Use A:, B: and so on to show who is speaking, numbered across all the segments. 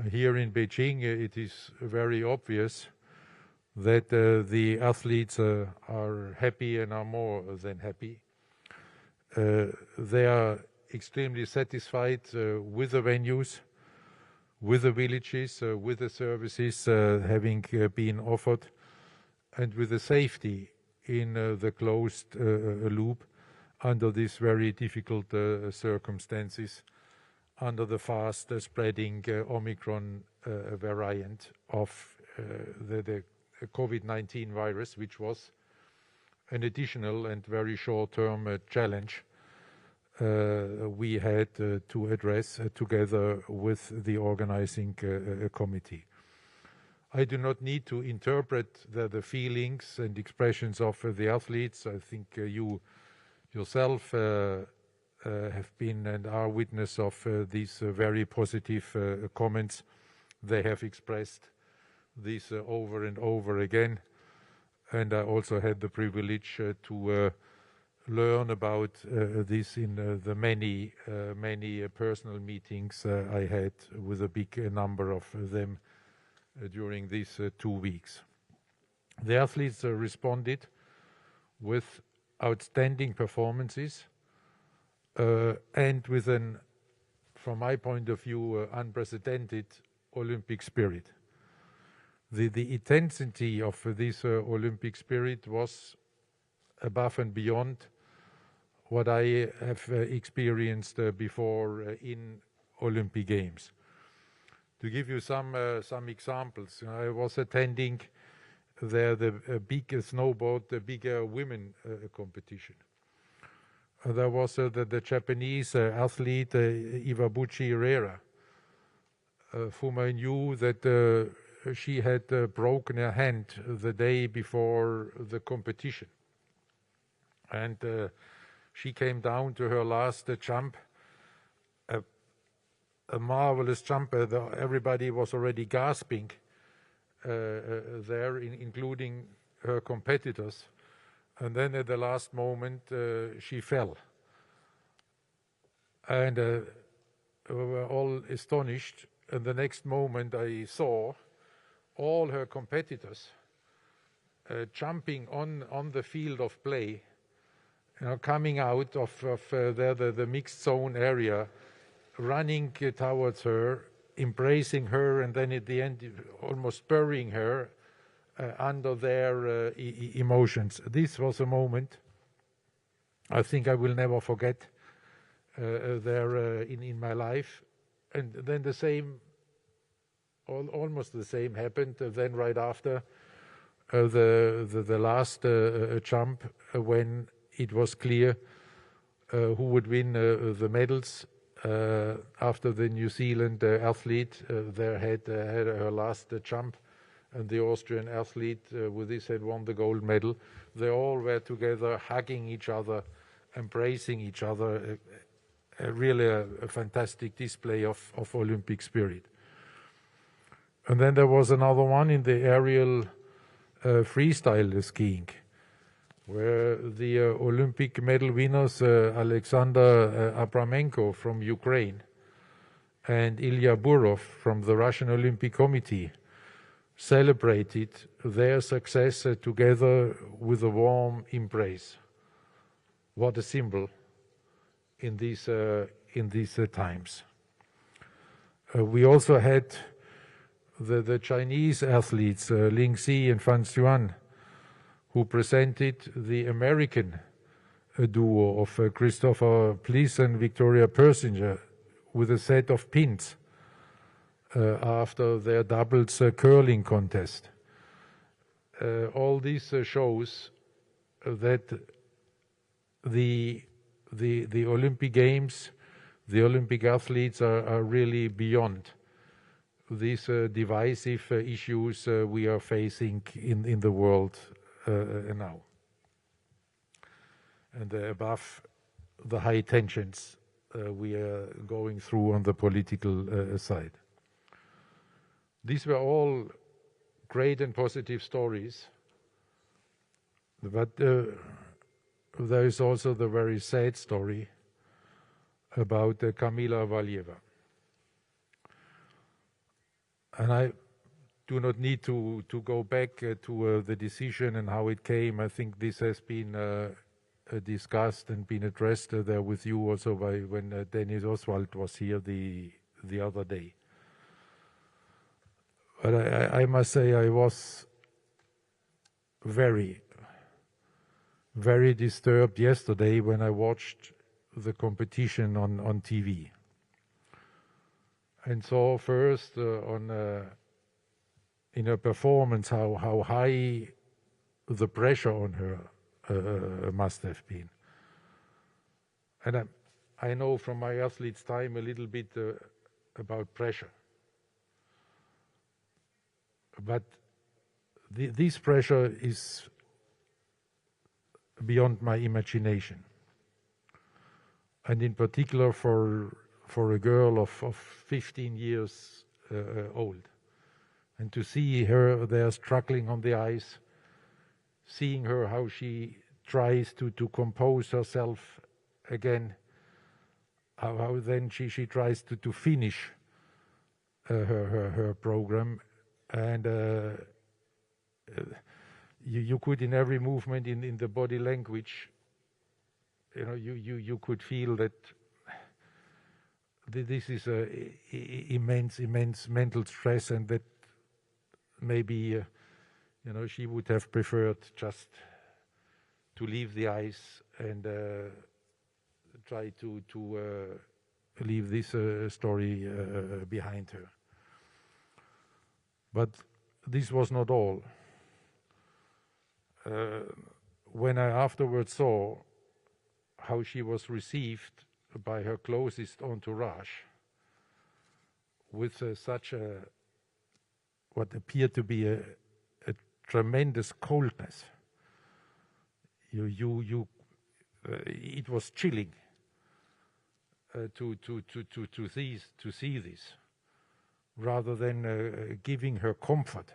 A: Here in Beijing, it is very obvious that the athletes are happy and are more than happy. They are extremely satisfied with the venues, with the villages, with the services having been offered, and with the safety in the closed loop under these very difficult circumstances, under the fast spreading Omicron variant of the COVID-19 virus, which was an additional and very short-term challenge we had to address together with the organizing committee. I do not need to interpret the feelings and expressions of the athletes. I think you yourself have been and are witness of these very positive comments they have expressed this over and over again. And I also had the privilege to learn about this in the many personal meetings I had with a big number of them during these 2 weeks. The athletes responded with outstanding performances and with an, from my point of view, unprecedented Olympic spirit. The intensity of this Olympic spirit was above and beyond what I have experienced before in Olympic Games. To give you some examples, I was attending there the big snowboard, the bigger women competition. There was the Japanese athlete Iwabuchi Herrera, whom I knew that she had broken her hand the day before the competition. And she came down to her last jump, a marvelous jump. Everybody was already gasping there, including her competitors. And then at the last moment, she fell. And we were all astonished. And the next moment, I saw all her competitors jumping on the field of play, coming out of the mixed zone area, running towards her, embracing her, and then at the end almost burying her under their emotions. This was a moment I think I will never forget there in my life. And then the same, almost the same happened then right after the last jump, when it was clear who would win the medals. After the New Zealand athlete there had her last jump, and the Austrian athlete with this had won the gold medal. They all were together, hugging each other, embracing each other. Really a fantastic display of Olympic spirit. And then there was another one in the aerial freestyle skiing, where the Olympic medal winners, Alexander Abramenko from Ukraine and Ilya Burov from the Russian Olympic Committee, celebrated their success together with a warm embrace. What a symbol in these times. We also had the Chinese athletes, Ling Xi and Fan Xuan, who presented the American duo of Christopher Pliss and Victoria Persinger with a set of pins after their doubles curling contest. All this shows that the Olympic Games, the Olympic athletes are really beyond these divisive issues we are facing in the world now, and above the high tensions we are going through on the political side. These were all great and positive stories, but there is also the very sad story about Kamila Valieva. And I do not need to go back to the decision and how it came. I think this has been discussed and been addressed there with you also when Dennis Oswald was here the other day. But I must say I was very, very disturbed yesterday when I watched the competition on TV and saw first in her performance how high the pressure on her must have been. And I know from my athlete's time a little bit about pressure. But this pressure is beyond my imagination. And in particular for a girl of 15 years old. And to see her there struggling on the ice, seeing her how she tries to compose herself again, how then she tries to finish her program. And you could, in every movement in the body language, you could feel that this is immense mental stress, and that maybe she would have preferred just to leave the ice and try to leave this story behind her. But this was not all. When I afterwards saw how she was received by her closest entourage with such what appeared to be a tremendous coldness, it was chilling to see this, rather than giving her comfort,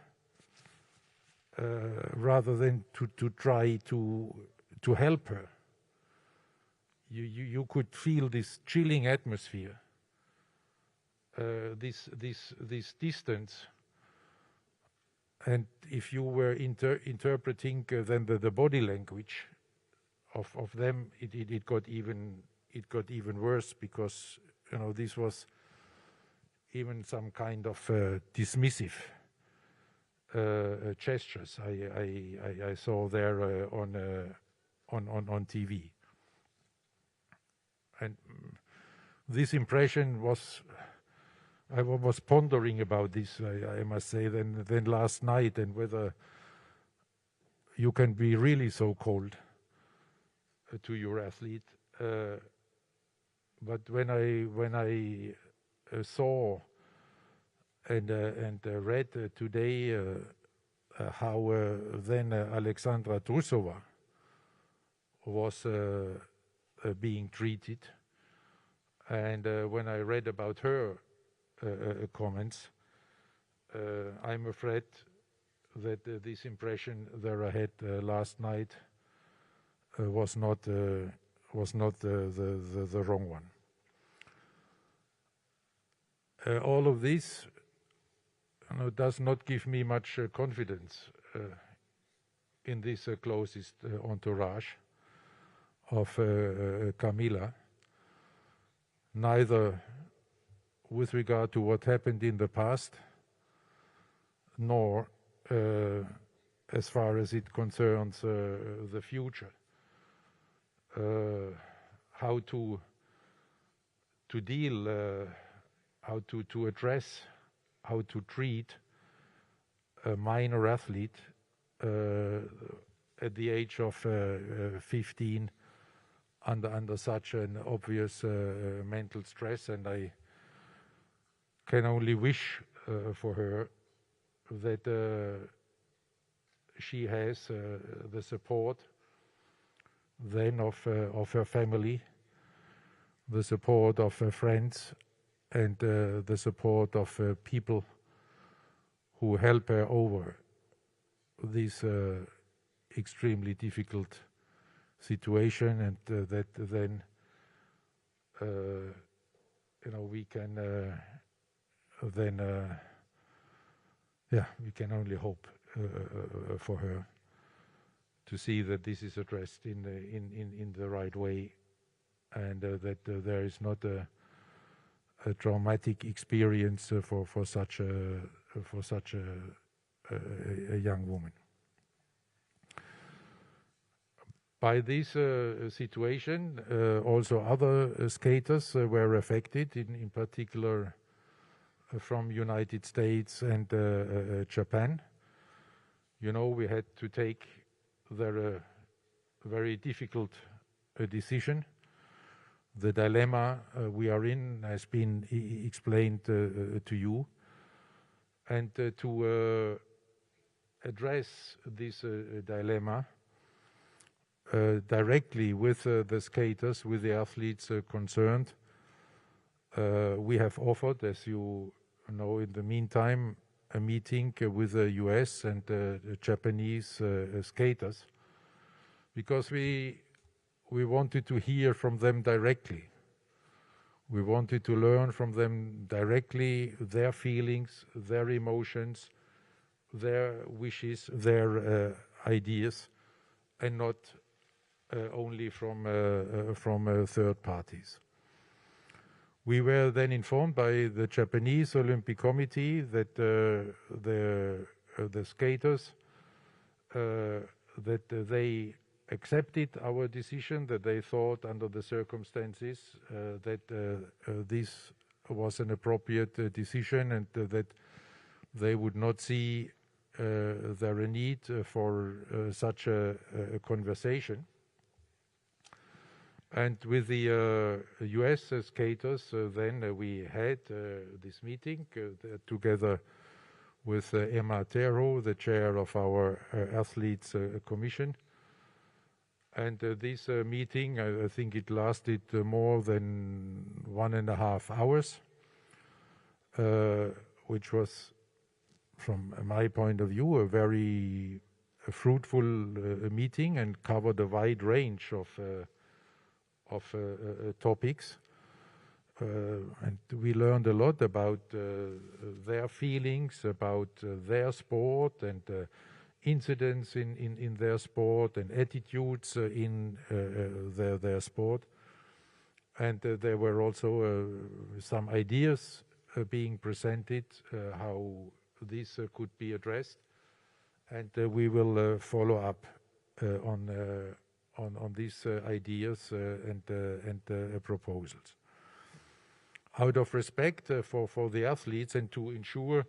A: rather than to try to help her. You could feel this chilling atmosphere, this distance, and if you were interpreting then the body language of them, it got even worse, because this was even some kind of dismissive gestures I saw there on TV. And this impression was, I was pondering about this, I must say, then last night, and whether you can be really so cold to your athlete. But when I saw and read today how then Alexandra Trusova was being treated, and when I read about her comments, I'm afraid that this impression that I had last night was not the wrong one. All of this does not give me much confidence in this closest entourage of Camilla, neither with regard to what happened in the past, nor as far as it concerns the future. How to deal, how to address, how to treat a minor athlete at the age of 15 under such an obvious mental stress. And I can only wish for her that she has the support then of her family, the support of her friends, and the support of people who help her over this extremely difficult situation, and that then we can then yeah, we can only hope for her to see that this is addressed in the right way, and that there is not a traumatic experience for such a young woman. By this situation, also other skaters were affected, in particular from United States and Japan. You know, we had to take their very difficult decision. The dilemma we are in has been explained to you. And to address this dilemma directly with the skaters, with the athletes concerned, we have offered, as you know, in the meantime, a meeting with the US and the Japanese skaters, because we wanted to hear from them directly. We wanted to learn from them directly their feelings, their emotions, their wishes, their ideas, and not only from third parties. We were then informed by the Japanese Olympic Committee that the skaters, that they accepted our decision, that they thought under the circumstances that this was an appropriate decision, and that they would not see there a need for such a conversation. And with the US skaters, then we had this meeting together with Emma Terho, the chair of our Athletes Commission. And this meeting, I think it lasted more than 1.5 hours, which was, from my point of view, a very fruitful meeting, and covered a wide range of topics. And we learned a lot about their feelings, about their sport, and incidents in their sport, and attitudes in their sport. And there were also some ideas being presented how this could be addressed, and we will follow up on these ideas and proposals. Out of respect for the athletes, and to ensure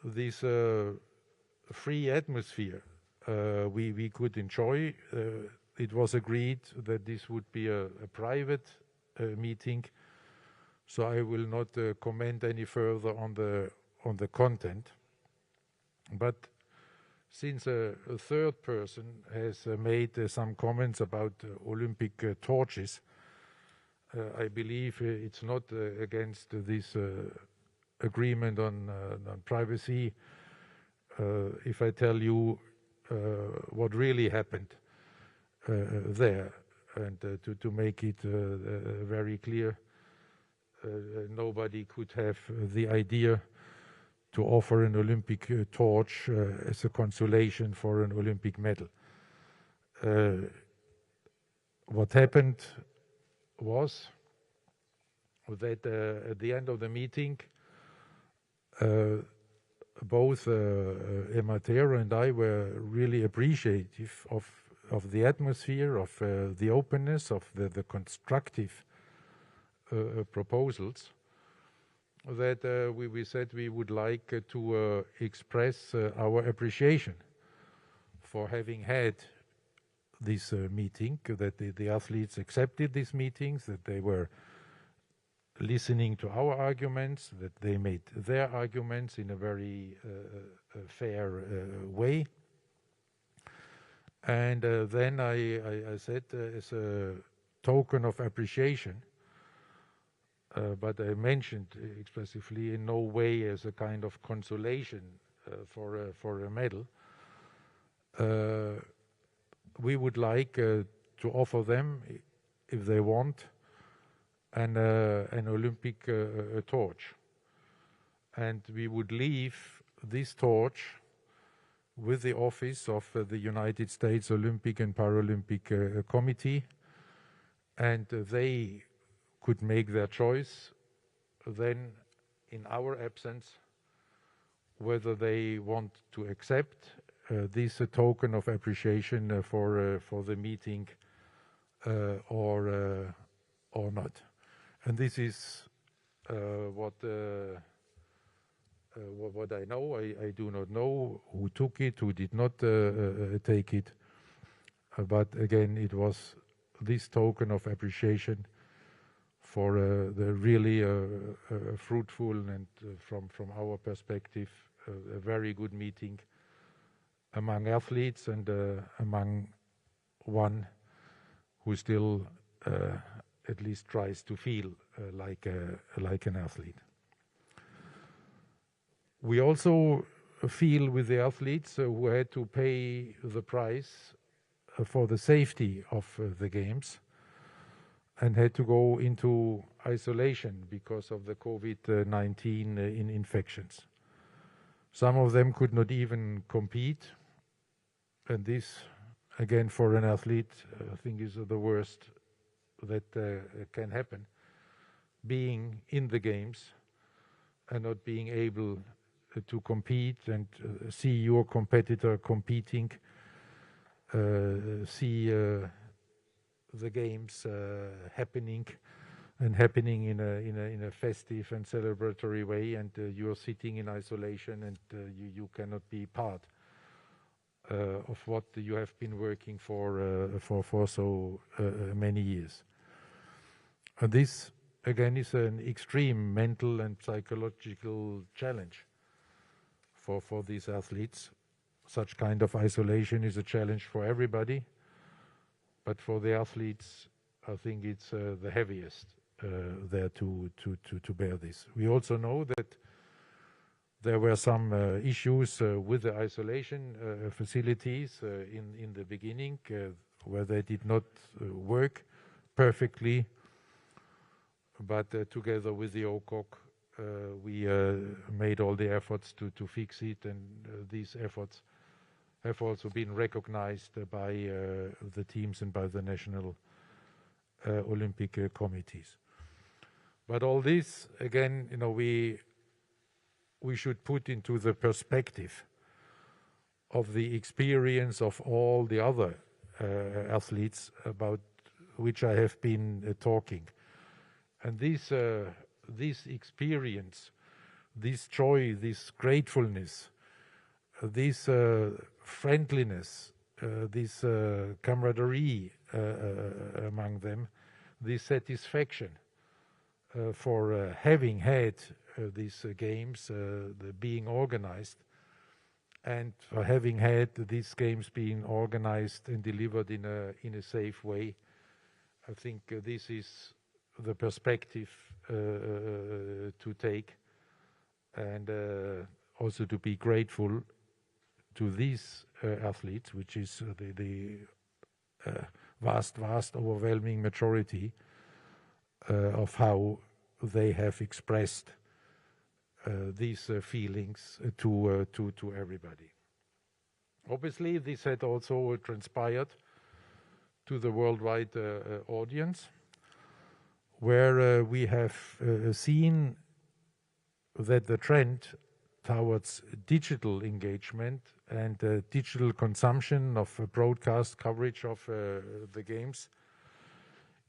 A: this free atmosphere we could enjoy, it was agreed that this would be a private meeting. So I will not comment any further on the content. But since a third person has made some comments about Olympic torches, I believe it's not against this agreement on privacy if I tell you what really happened there, and to make it very clear. Nobody could have the idea to offer an Olympic torch as a consolation for an Olympic medal. What happened was that at the end of the meeting, both Emma Terho and I were really appreciative of the atmosphere, of the openness, of the constructive proposals, that we said we would like to express our appreciation for having had this meeting, that the athletes accepted these meetings, that they were listening to our arguments, that they made their arguments in a very fair way. And then I said, as a token of appreciation, but I mentioned expressively in no way as a kind of consolation for a medal, we would like to offer them, if they want, an Olympic torch. And we would leave this torch with the office of the United States Olympic and Paralympic Committee, and they could make their choice then in our absence whether they want to accept this token of appreciation for the meeting or not. And this is what I know. I do not know who took it, who did not take it. But again, it was this token of appreciation for the really fruitful and, from our perspective, a very good meeting among athletes and among one who still at least tries to feel like an athlete. We also feel with the athletes who had to pay the price for the safety of the games and had to go into isolation because of the COVID-19 infections. Some of them could not even compete, and this, again, for an athlete, I think is the worst that can happen. Being in the games and not being able to compete and see your competitor competing, see the games happening in a festive and celebratory way, and you're sitting in isolation and you cannot be part of what you have been working for so many years. And this again is an extreme mental and psychological challenge for these athletes. Such kind of isolation is a challenge for everybody, but for the athletes, I think it's the heaviest there to bear this. We also know that there were some issues with the isolation facilities in the beginning where they did not work perfectly, but together with the OCOC, we made all the efforts to fix it, and these efforts have also been recognized by the teams and by the national Olympic committees. But all this, again, we should put into the perspective of the experience of all the other athletes about which I have been talking. And this experience, this joy, this gratefulness, this friendliness, this camaraderie among them, this satisfaction for having had these games being organized, and for having had these games being organized and delivered in a safe way. I think this is the perspective to take, and also to be grateful to these athletes, which is the vast, overwhelming majority of how they have expressed these feelings to everybody. Obviously, this had also transpired to the worldwide audience, where we have seen that the trend towards digital engagement and digital consumption of broadcast coverage of the games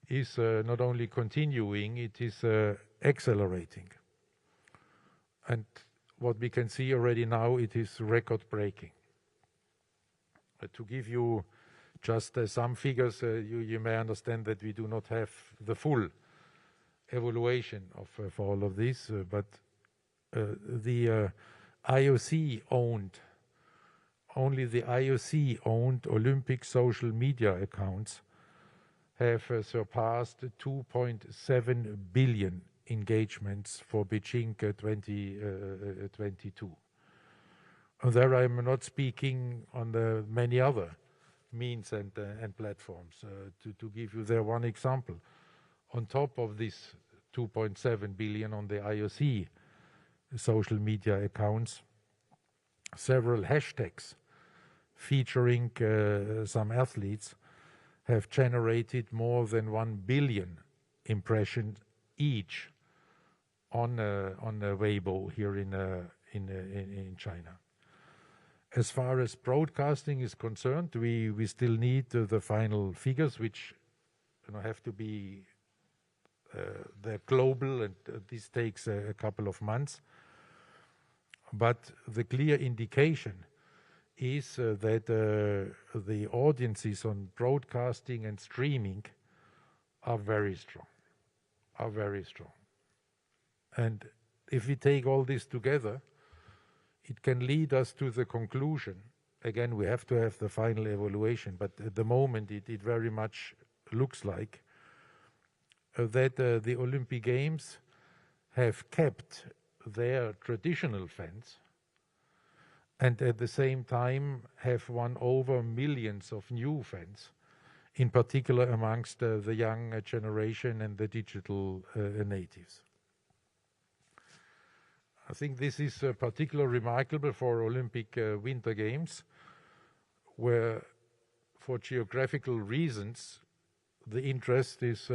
A: is not only continuing, it is accelerating. And what we can see already now, it is record-breaking. To give you just some figures, you may understand that we do not have the full evaluation of all of this, but the IOC-owned, only the IOC-owned Olympic social media accounts have surpassed 2.7 billion engagements for Beijing 2022. And there I'm not speaking on the many other means and platforms. To give you there one example, on top of this 2.7 billion on the IOC social media accounts, several hashtags featuring some athletes have generated more than 1 billion impressions each on Weibo here in China. As far as broadcasting is concerned, we still need the final figures, which have to be they're global, and this takes a couple of months. But the clear indication is that the audiences on broadcasting and streaming are very strong, And if we take all this together, it can lead us to the conclusion. Again, we have to have the final evaluation, but at the moment it very much looks like that the Olympic Games have kept their traditional fans and at the same time have won over millions of new fans, in particular amongst the young generation and the digital natives. I think this is particularly remarkable for Olympic Winter Games, where for geographical reasons the interest is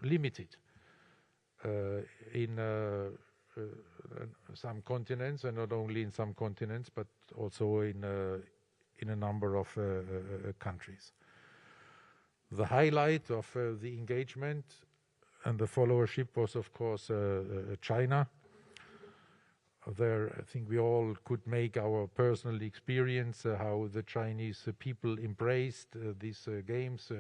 A: limited in some continents, and not only in some continents, but also in a number of countries. The highlight of the engagement and the followership was, of course, China. There, I think we all could make our personal experience how the Chinese people embraced these games,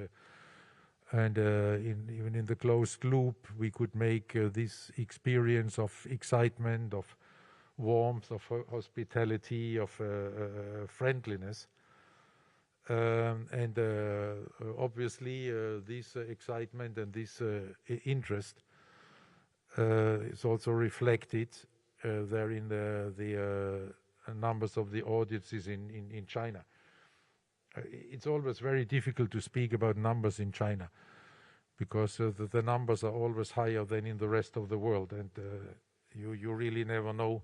A: and even in the closed loop, we could make this experience of excitement, of warmth, of hospitality, of friendliness. And obviously, this excitement and this interest is also reflected there in the numbers of the audiences in China. It's always very difficult to speak about numbers in China because the numbers are always higher than in the rest of the world, and you really never know,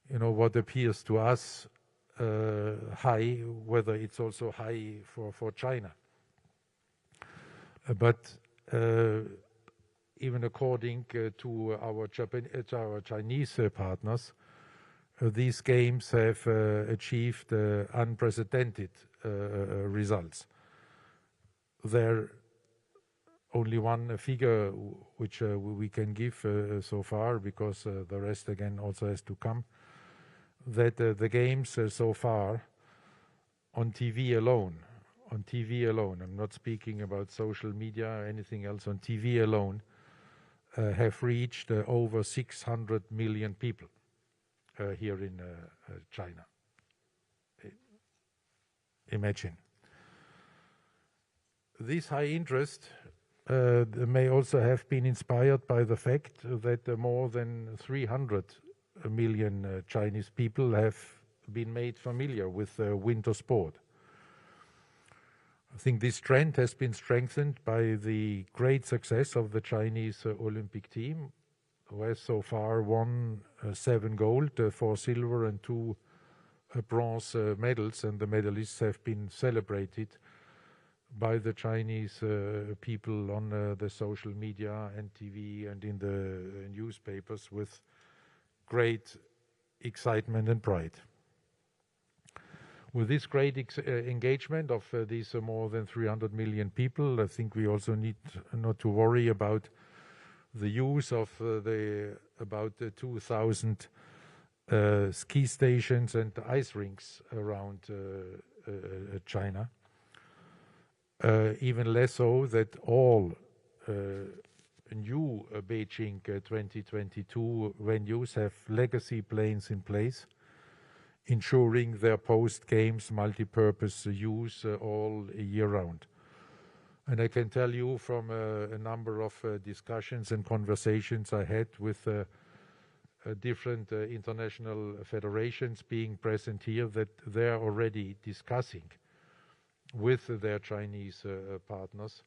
A: what appears to us high, whether it's also high for China. But even according to our Chinese partners, these games have achieved unprecedented results. There only one figure which we can give so far, because the rest again also has to come, that the games so far on TV alone, I'm not speaking about social media or anything else, on TV alone, have reached over 600 million people here in China. Imagine. This high interest may also have been inspired by the fact that more than 300 million Chinese people have been made familiar with winter sport. I think this trend has been strengthened by the great success of the Chinese Olympic team, who has so far won 7 gold, 4 silver and 2 bronze medals, and the medalists have been celebrated by the Chinese people on the social media and TV and in the newspapers with great excitement and pride. With this great engagement of these more than 300 million people, I think we also need not to worry about the use of about 2,000 ski stations and ice rinks around China. Even less so that all new Beijing 2022 venues have legacy planes in place, ensuring their post-games multi-purpose use all year round. And I can tell you from a number of discussions and conversations I had with different international federations being present here, that they are already discussing with their Chinese partners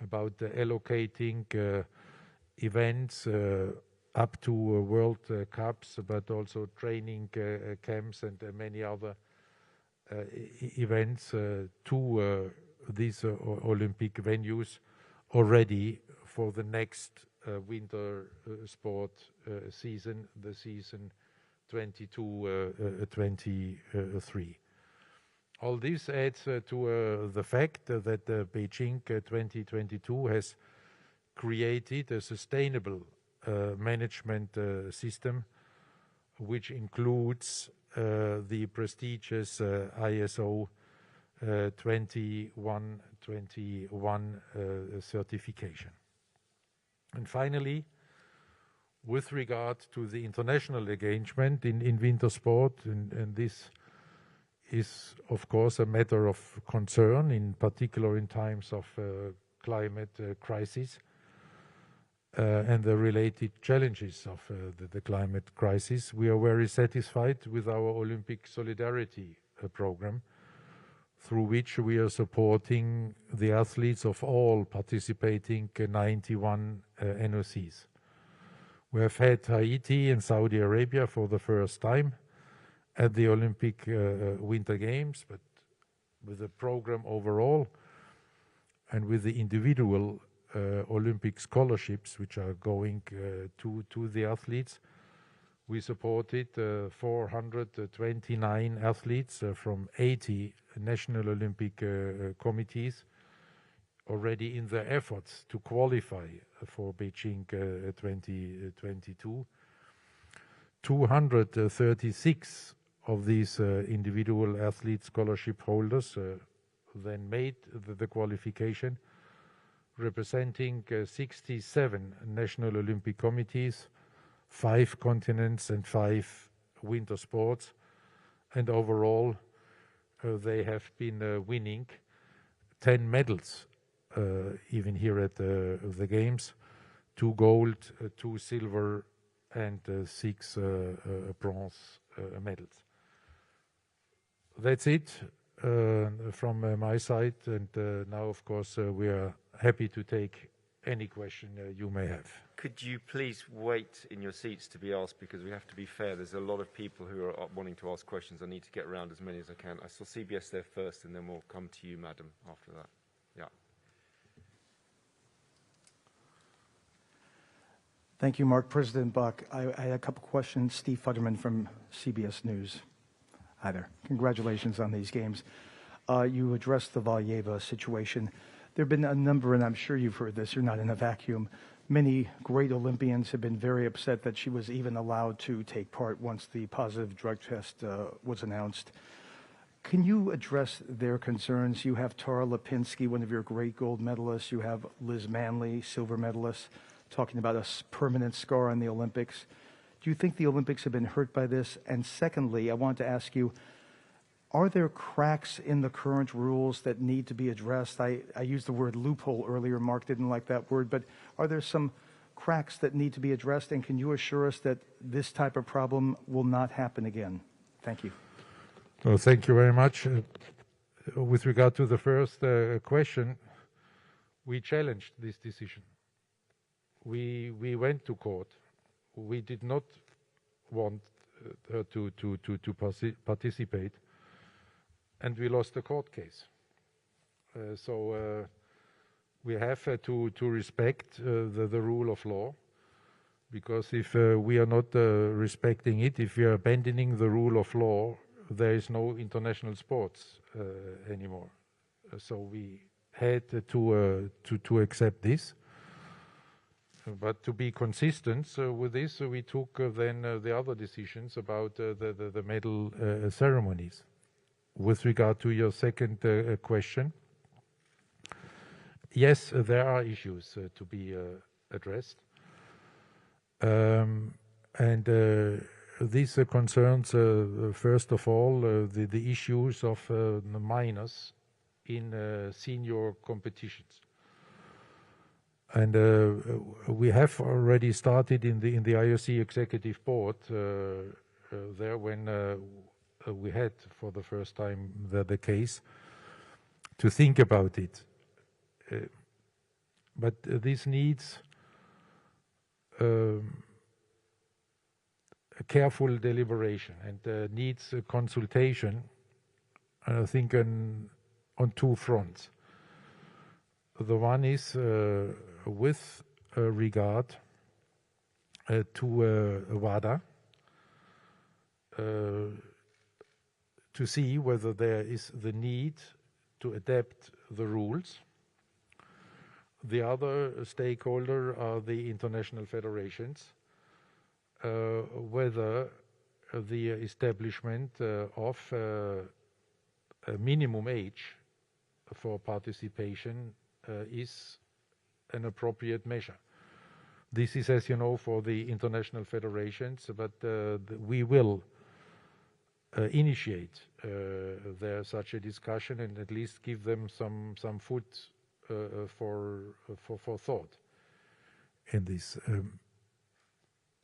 A: about allocating events up to World Cups, but also training camps and many other events to these Olympic venues already for the next winter sport season, the season 22-23. All this adds to the fact that Beijing 2022 has created a sustainable management system, which includes the prestigious ISO 2121 certification. And finally, with regard to the international engagement in winter sport, and this is of course a matter of concern, in particular in times of climate crisis and the related challenges of the climate crisis. We are very satisfied with our Olympic Solidarity program, through which we are supporting the athletes of all participating 91 NOCs. We have had Haiti and Saudi Arabia for the first time at the Olympic Winter Games, but with the program overall and with the individual Olympic scholarships which are going to the athletes, we supported 429 athletes from 80 national Olympic committees already in their efforts to qualify for Beijing 2022. 236 of these individual athlete scholarship holders then made the qualification, representing 67 national Olympic committees, 5 continents and 5 winter sports, and overall they have been winning 10 medals even here at the Games, 2 gold, 2 silver and 6 bronze medals. That's it from my side, and now of course we are happy to take any question you may have.
B: Could you please wait in your seats to be asked, because we have to be fair. There's a lot of people who are wanting to ask questions. I need to get around as many as I can. I saw CBS there first, and then we'll come to you, madam, after that. Yeah.
C: Thank you, Mark. President Bach, I had a couple questions. Steve Futterman from CBS News. Hi there. Congratulations on these games. You addressed the Valyeva situation. There have been a number, and I'm sure you've heard this, you're not in a vacuum. Many great Olympians have been very upset that she was even allowed to take part once the positive drug test was announced. Can you address their concerns? You have Tara Lipinski, one of your great gold medalists. You have Liz Manley, silver medalist, talking about a permanent scar on the Olympics. Do you think the Olympics have been hurt by this? And secondly, I want to ask you, are there cracks in the current rules that need to be addressed? I used the word loophole earlier. Mark didn't like that word, but are there some cracks that need to be addressed? And can you assure us that this type of problem will not happen again? Thank you.
A: Well, thank you very much. With regard to the first question, we challenged this decision. We went to court. We did not want her to participate, and we lost the court case. So we have to respect the rule of law, because if we are not respecting it, if we are abandoning the rule of law, there is no international sports anymore. So we had to accept this. But to be consistent with this, we took then the other decisions about the medal ceremonies. With regard to your second question, yes, there are issues to be addressed. And this concerns, first of all, the issues of the minors in senior competitions. And we have already started in the IOC Executive Board there when we had for the first time the case to think about it. But this needs careful deliberation and needs a consultation, I think, on two fronts. The one is with regard to WADA, to see whether there is the need to adapt the rules. The other stakeholder are the international federations, whether the establishment of a minimum age for participation is an appropriate measure. This is, as you know, for the international federations, but we will initiate there such a discussion and at least give them some food for thought in this.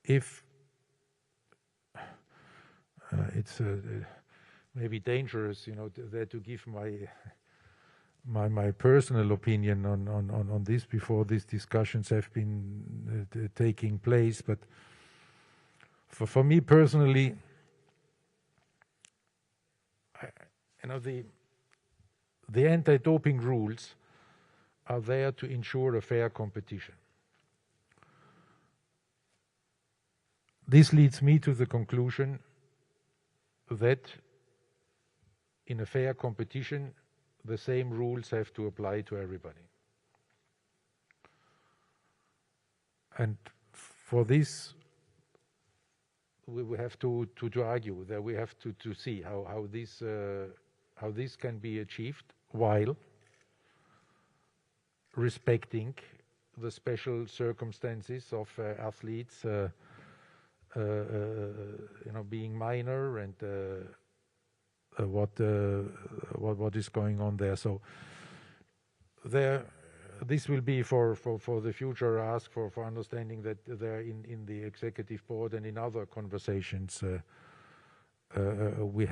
A: If it's maybe dangerous, there to give my personal opinion on this before these discussions have been taking place, but for me personally, the anti-doping rules are there to ensure a fair competition. This leads me to the conclusion that in a fair competition, the same rules have to apply to everybody. And for this, we will have to argue that we have to see how this can be achieved while respecting the special circumstances of athletes, being minor and what is going on there. So this will be for the future ask for understanding that there in the executive board and in other conversations we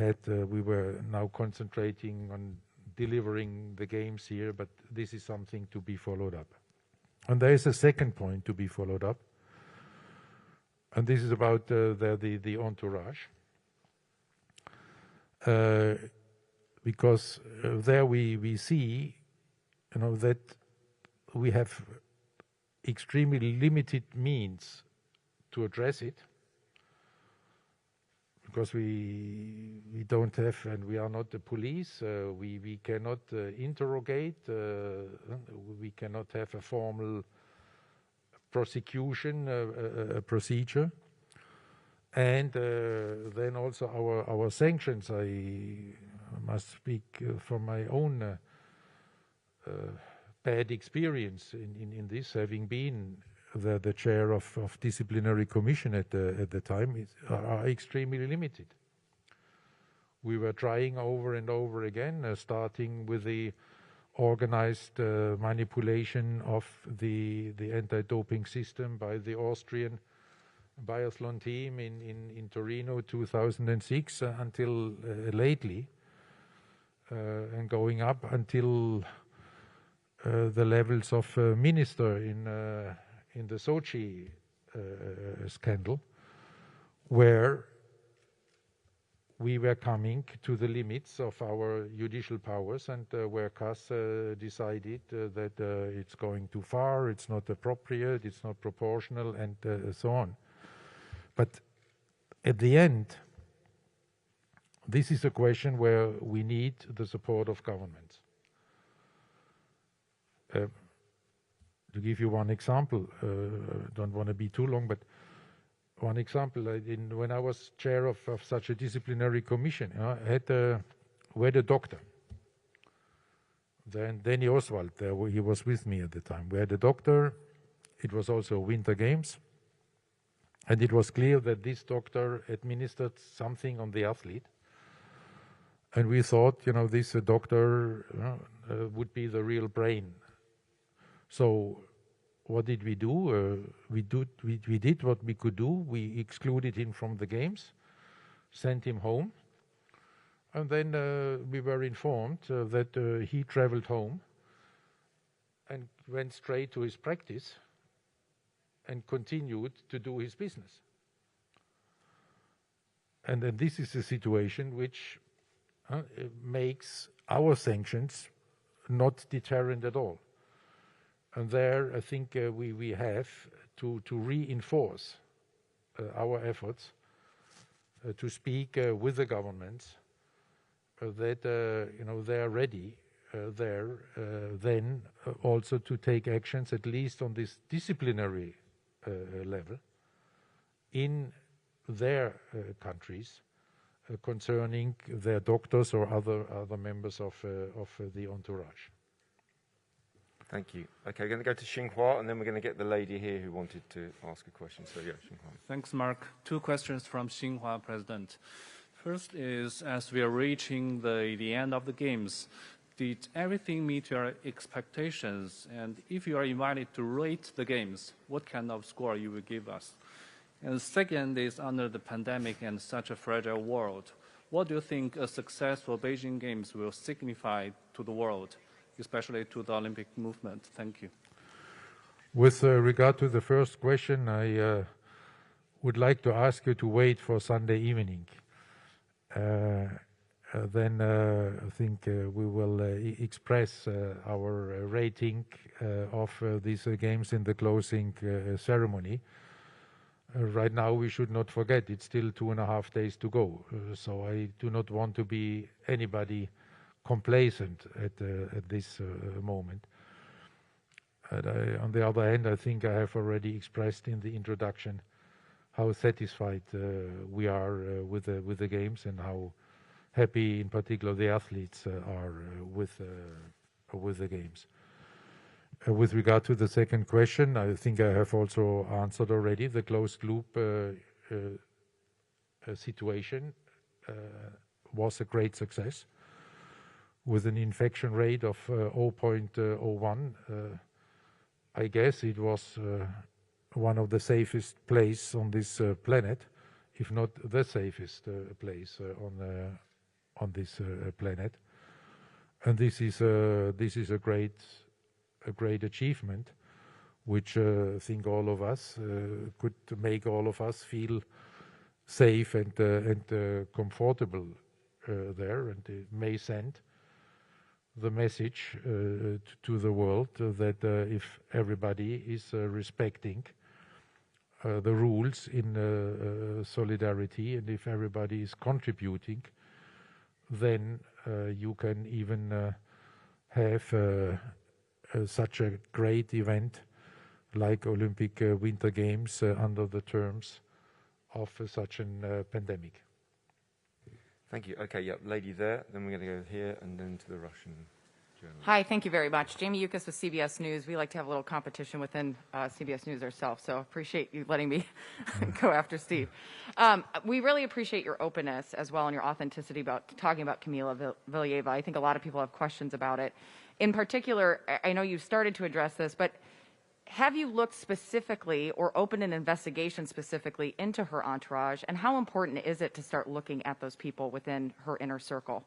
A: were now concentrating on delivering the games here, but this is something to be followed up. And there is a second point to be followed up, and this is about the entourage. Because there we see, that we have extremely limited means to address it, because we don't have, and we are not the police. We cannot interrogate. We cannot have a formal prosecution, a procedure. And then also our sanctions. I must speak from my own bad experience in this, having been the chair of disciplinary commission at the time, are extremely limited. We were trying over and over again, starting with the organized manipulation of the anti-doping system by the Austrian biathlon team in Torino 2006 until lately, and going up until the levels of minister in the Sochi scandal, where we were coming to the limits of our judicial powers, and where CAS decided that it's going too far, it's not appropriate, it's not proportional, and so on. But at the end, this is a question where we need the support of governments. To give you one example, don't want to be too long, but one example, when I was chair of such a disciplinary commission, we had a doctor. Then Danny Oswald, he was with me at the time. We had a doctor. It was also Winter Games. And it was clear that this doctor administered something on the athlete. And we thought, this doctor would be the real brain. So what did we do? We did what we could do. We excluded him from the games, sent him home. And then we were informed that he traveled home and went straight to his practice and continued to do his business. And then this is a situation which makes our sanctions not deterrent at all. And there, I think we have to reinforce our efforts to speak with the governments that they are ready then also to take actions, at least on this disciplinary level, in their countries concerning their doctors or other members of the entourage.
B: Thank you. Okay, we're going to go to Xinhua, and then we're going to get the lady here who wanted to ask a question. So, yeah, Xinhua.
D: Thanks, Mark. 2 questions from Xinhua, President. First is, as we are reaching the end of the games, did everything meet your expectations? And if you are invited to rate the games, what kind of score you will give us? And second is, under the pandemic and such a fragile world, what do you think a successful Beijing Games will signify to the world, especially to the Olympic movement? Thank you.
A: With regard to the first question, I would like to ask you to wait for Sunday evening. Then I think we will express our rating of these games in the closing ceremony. Right now, we should not forget it's still 2.5 days to go. So I do not want to be anybody complacent at this moment. On the other hand, I think I have already expressed in the introduction how satisfied we are with the games and how happy, in particular, the athletes are with the games. With regard to the second question, I think I have also answered already. The closed loop situation was a great success with an infection rate of 0.01. I guess it was one of the safest places on this planet, if not the safest place on this planet. And this is a great achievement, which I think all of us could make all of us feel safe and comfortable there, and it may send the message to the world that if everybody is respecting the rules in solidarity, and if everybody is contributing, then you can even have such a great event like Olympic Winter Games under the terms of such a pandemic.
B: Thank you. Okay, yeah, lady there. Then we're going to go here and then to the Russian journalist.
E: Hi, thank you very much. Jamie Yukas with CBS News. We like to have a little competition within CBS News ourselves, so appreciate you letting me go after Steve. We really appreciate your openness as well and your authenticity about talking about Kamila Valieva. I think a lot of people have questions about it. In particular, I know you started to address this, but have you looked specifically or opened an investigation specifically into her entourage, and how important is it to start looking at those people within her inner circle?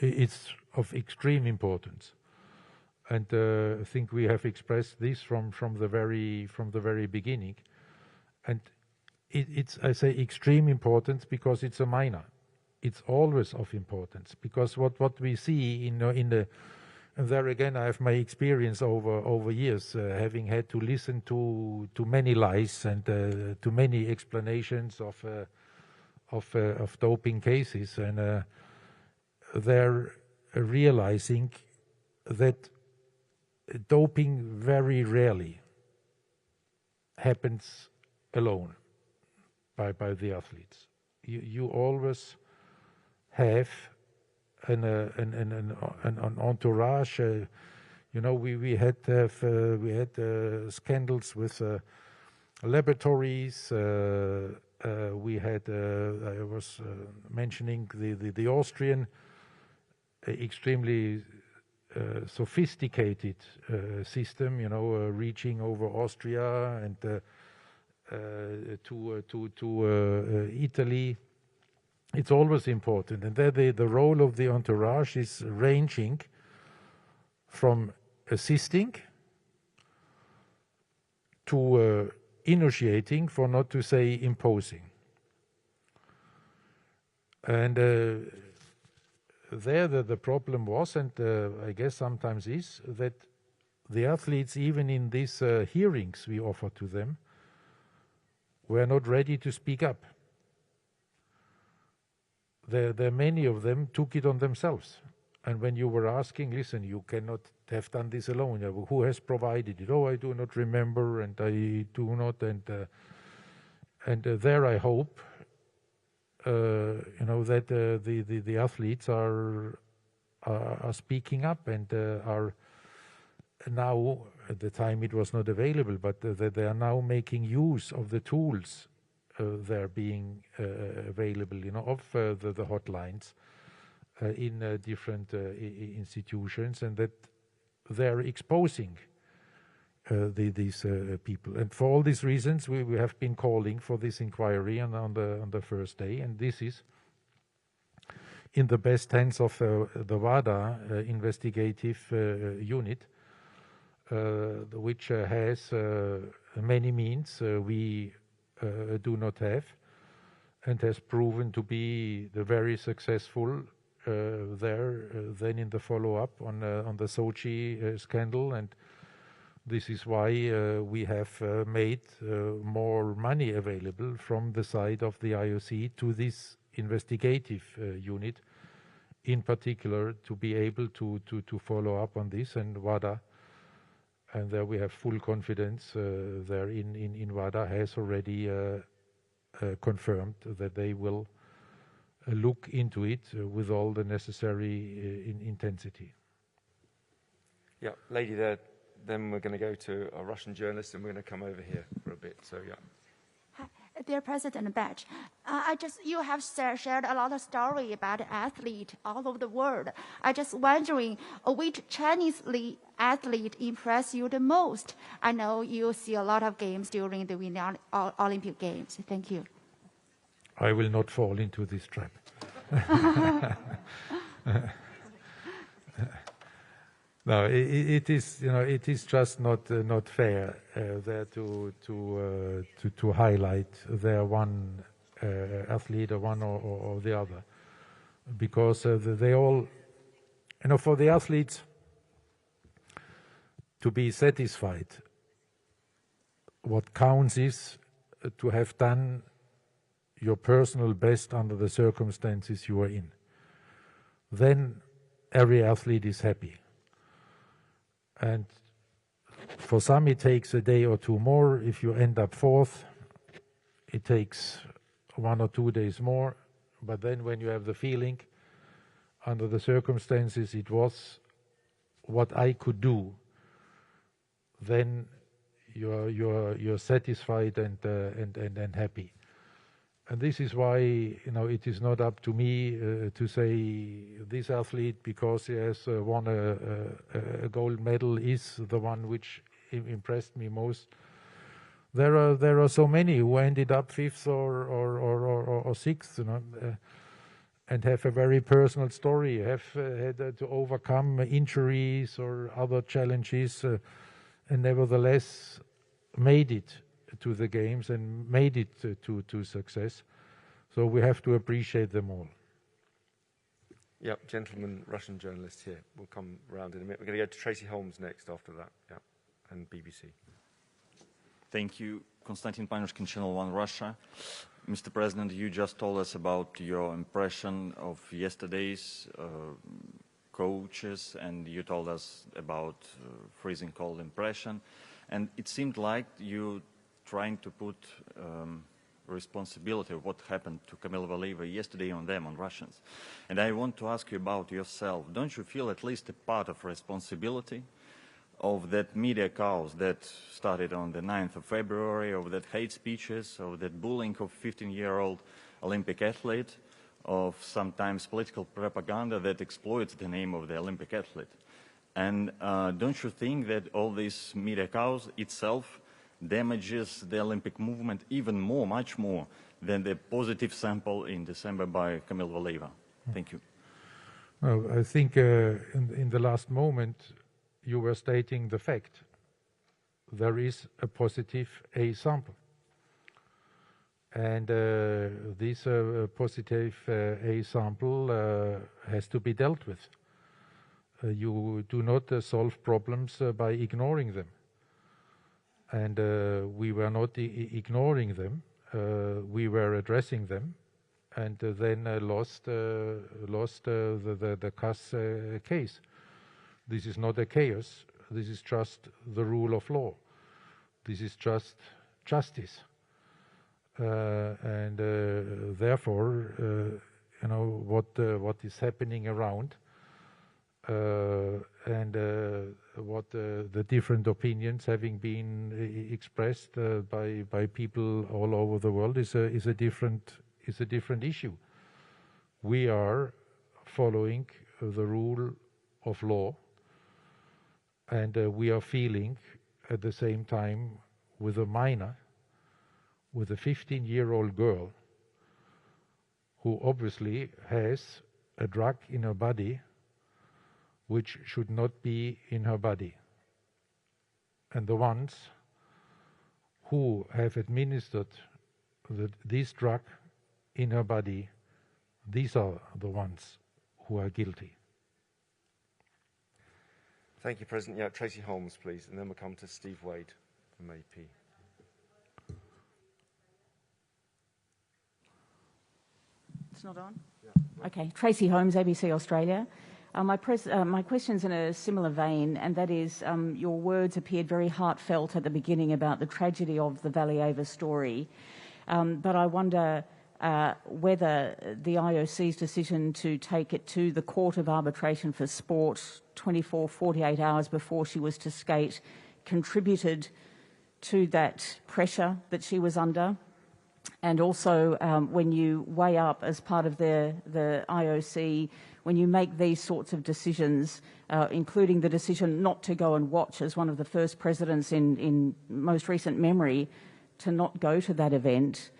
A: It's of extreme importance, and I think we have expressed this from the very beginning. And it's I say extreme importance because it's a minor. It's always of importance because what we see in the and there again, I have my experience over years, having had to listen to many lies and to many explanations of doping cases, and they're realizing that doping very rarely happens alone by the athletes. You always have an entourage. We had scandals with laboratories. We had I was mentioning the Austrian extremely sophisticated system. Reaching over Austria and to Italy. It's always important, and there the role of the entourage is ranging from assisting to initiating, for not to say imposing. And there the problem was, and I guess sometimes is, that the athletes, even in these hearings we offered to them, were not ready to speak up. There many of them took it on themselves. And when you were asking, listen, you cannot have done this alone. Who has provided it? Oh, I do not remember, and I do not. And there I hope, that the athletes are speaking up and are now, at the time it was not available, but that they are now making use of the tools there being available, of the hotlines in different institutions, and that they're exposing these people. And for all these reasons, we have been calling for this inquiry on the first day, and this is in the best hands of the WADA investigative unit, which has many means we do not have, and has proven to be very successful then in the follow-up on the Sochi scandal. And this is why we have made more money available from the side of the IOC to this investigative unit, in particular, to be able to follow up on this. And WADA, and there we have full confidence there in WADA, has already confirmed that they will look into it with all the necessary intensity.
B: Yeah, lady there. Then we're going to go to a Russian journalist, and we're going to come over here for a bit. So, yeah.
F: Hi, dear President Bach, you have shared a lot of story about athlete all over the world. I just wondering which Chinese athlete impressed you the most? I know you see a lot of games during the Winter Olympic Games. Thank you.
A: I will not fall into this trap. No, it is just not fair there to highlight there one athlete or one or the other, because they all, for the athletes to be satisfied, what counts is to have done your personal best under the circumstances you are in. Then every athlete is happy. And for some it takes a day or two more. If you end up fourth, it takes 1 or 2 days more. But then when you have the feeling, under the circumstances it was what I could do, then you're satisfied and happy. And this is why it is not up to me to say this athlete, because he has won a gold medal, is the one which impressed me most. There are so many who ended up fifth or sixth, and have a very personal story, have had to overcome injuries or other challenges, and nevertheless made it to the games and made it to success. So we have to appreciate them all.
B: Yep, gentleman, Russian journalist here. We'll come round in a minute. We're going to go to Tracy Holmes next after that, yeah, and BBC.
G: Thank you. Konstantin Panushkin, Channel 1 Russia. Mr. President, you just told us about your impression of yesterday's coaches, and you told us about freezing cold impression. And it seemed like you trying to put responsibility of what happened to Kamila Valieva yesterday on them, on Russians. And I want to ask you about yourself. Don't you feel at least a part of responsibility of that media chaos that started on the 9th of February, of that hate speeches, of that bullying of 15-year-old Olympic athlete, of sometimes political propaganda that exploits the name of the Olympic athlete? And don't you think that all this media chaos itself damages the Olympic movement even more, much more, than the positive sample in December by Kamila Valieva? Thank you.
A: Well, I think in the last moment you were stating the fact. There is a positive A sample. And this positive A sample has to be dealt with. You do not solve problems by ignoring them. And we were not ignoring them. We were addressing them, and then lost the CAS case. This is not a chaos. This is just the rule of law. This is just justice. And therefore, you know, what is happening around and what the different opinions having been expressed by people all over the world is a different issue. We are following the rule of law, and we are feeling at the same time with a minor, with a 15-year-old girl who obviously has a drug in her body which should not be in her body. And the ones who have administered this drug in her body, these are the ones who are guilty.
B: Thank you, President. Yeah, Tracy Holmes, please, and then we'll come to Steve Wade from AP.
H: It's not on? Yeah. Okay. Tracy Holmes, ABC Australia. My question's in a similar vein, and that is your words appeared very heartfelt at the beginning about the tragedy of the Valieva story. But I wonder whether the IOC's decision to take it to the Court of Arbitration for Sport 48 hours before she was to skate contributed to that pressure that she was under. And also, when you weigh up as part of the IOC, when you make these sorts of decisions, including the decision not to go and watch as one of the first presidents in most recent memory to not go to that event,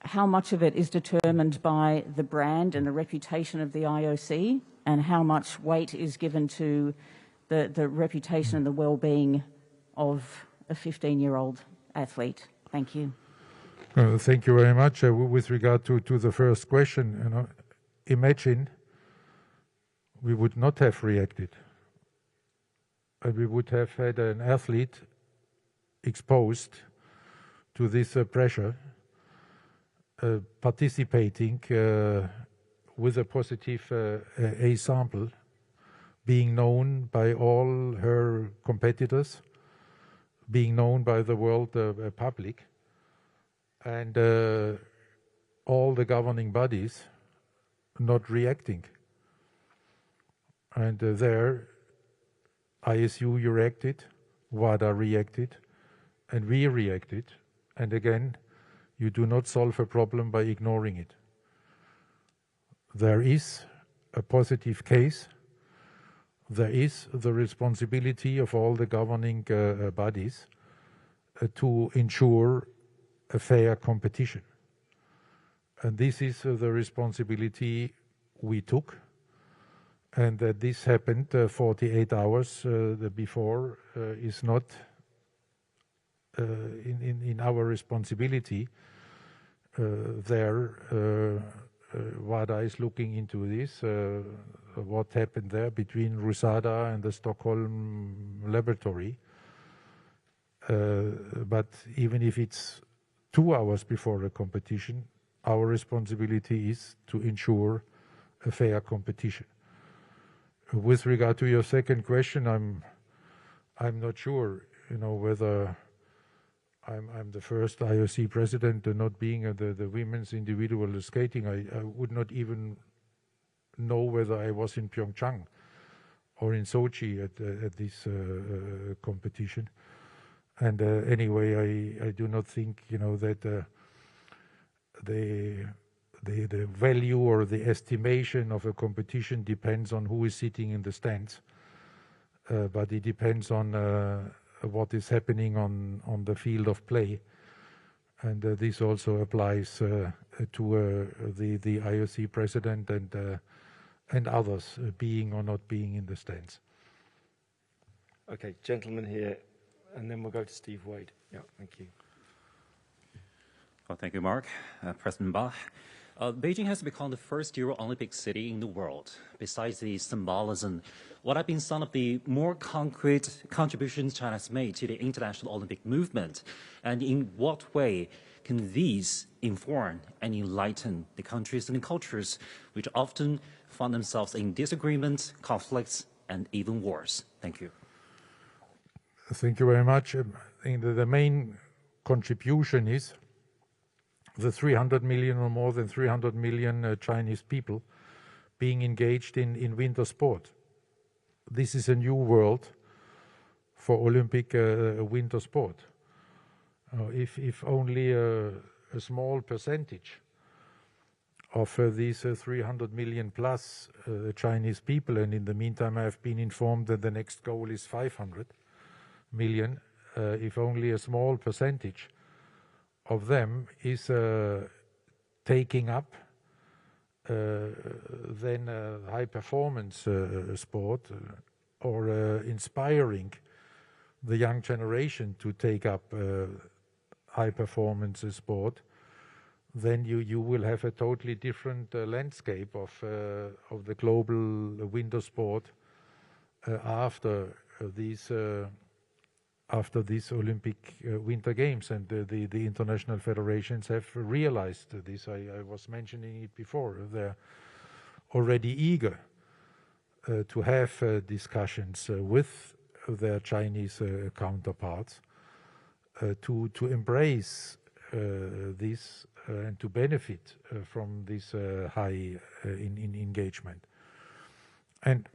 H: how much of it is determined by the brand and the reputation of the IOC, and how much weight is given to the reputation and the well-being of a 15-year-old athlete? Thank you.
A: Thank you very much. With regard to the first question, you know, imagine we would not have reacted, and we would have had an athlete exposed to this pressure, participating with a positive A sample, being known by all her competitors, being known by the world public, and all the governing bodies not reacting. And there, ISU reacted, WADA reacted, and we reacted. And again, you do not solve a problem by ignoring it. There is a positive case. There is the responsibility of all the governing bodies to ensure a fair competition. And this is the responsibility we took. And that this happened 48 hours before is not in our responsibility. WADA is looking into this, what happened there between RUSADA and the Stockholm laboratory. But even if it's 2 hours before a competition, our responsibility is to ensure a fair competition. With regard to your second question, I'm not sure, you know, whether I'm the first IOC president, not being the women's individual skating. I would not even know whether I was in Pyeongchang or in Sochi at this competition. And anyway, I do not think, you know, that the value or the estimation of a competition depends on who is sitting in the stands, but it depends on what is happening on the field of play, and this also applies to the IOC president and others being or not being in the stands.
B: Okay, gentleman here, and then we'll go to Steve Wade. Yeah, thank you.
I: Well, thank you, Mark. President Bach. Beijing has become the first Euro Olympic city in the world. Besides the symbolism, what have been some of the more concrete contributions China has made to the international Olympic movement? And in what way can these inform and enlighten the countries and cultures which often find themselves in disagreements, conflicts, and even wars? Thank you.
A: Thank you very much. I think the main contribution is the 300 million or more than 300 million Chinese people being engaged in winter sport. This is a new world for Olympic winter sport. If only a small percentage of these 300 million plus Chinese people, and in the meantime I have been informed that the next goal is 500 million, if only a small percentage of them is taking up then high performance sport or inspiring the young generation to take up high performance sport, then you will have a totally different landscape of the global winter sport after these Olympic Winter Games, and the international federations have realized this. I was mentioning it before. They're already eager to have discussions with their Chinese counterparts to embrace this and to benefit from this high engagement. And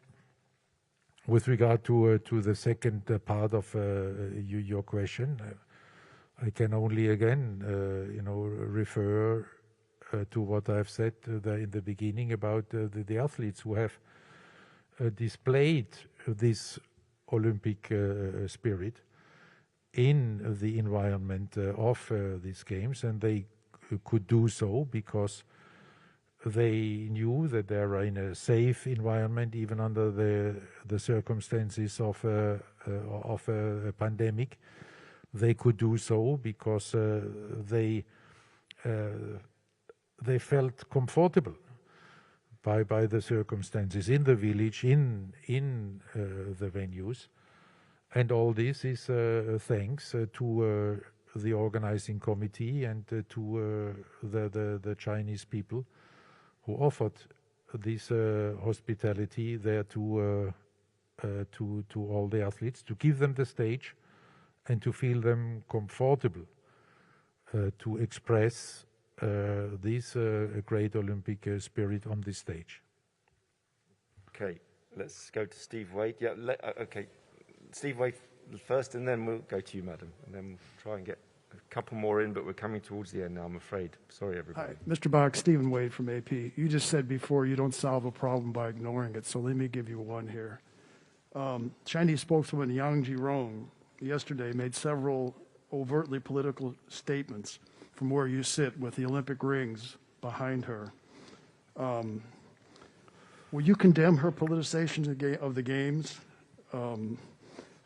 A: with regard to the second part of your question, I can only again, refer to what I've said in the beginning about the athletes who have displayed this Olympic spirit in the environment of these games, and they could do so because they knew that they are in a safe environment, even under the circumstances of a pandemic. They could do so because they felt comfortable by the circumstances in the village, in the venues, and all this is thanks to the organizing committee and to the Chinese people who offered this hospitality there to all the athletes, to give them the stage and to feel them comfortable to express this great Olympic spirit on this stage.
B: Okay, let's go to Steve Wade. Yeah, okay, Steve Wade first, and then we'll go to you, madam, and then we'll try and get a couple more in, but we're coming towards the end now, I'm afraid. Sorry, everybody.
J: Hi, Mr. Bach, Stephen Wade from AP. You just said before you don't solve a problem by ignoring it, so let me give you one here. Chinese spokeswoman Yang Jirong yesterday made several overtly political statements from where you sit with the Olympic rings behind her. Will you condemn her politicization of the games?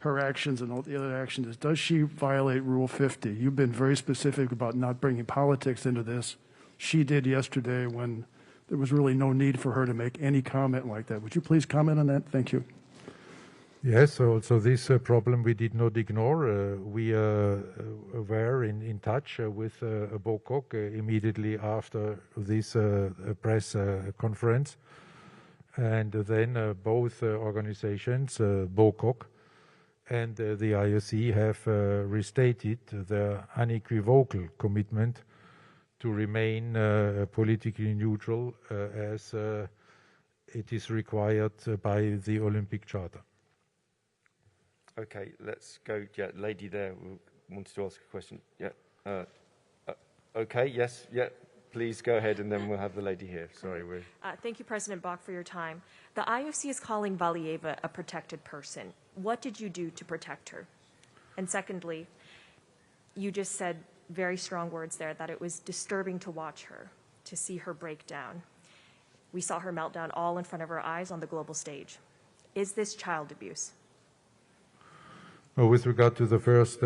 J: Her actions and all the other actions, does she violate Rule 50? You've been very specific about not bringing politics into this. She did yesterday when there was really no need for her to make any comment like that. Would you please comment on that? Thank you.
A: Yes, also this problem we did not ignore. We were in touch with Bangkok immediately after this press conference. And then both organizations, Bangkok and the IOC, have restated their unequivocal commitment to remain politically neutral as it is required by the Olympic Charter.
B: Okay, let's go. Yeah, lady there wanted to ask a question. Yeah. Okay, yes, yeah. Please go ahead, and then we'll have the lady here. Sorry, we're...
K: Thank you, President Bach, for your time. The IOC is calling Valieva a protected person. What did you do to protect her? And secondly, you just said very strong words there that it was disturbing to watch her, to see her break down. We saw her melt down all in front of our eyes on the global stage. Is this child abuse?
A: Well, with regard to the first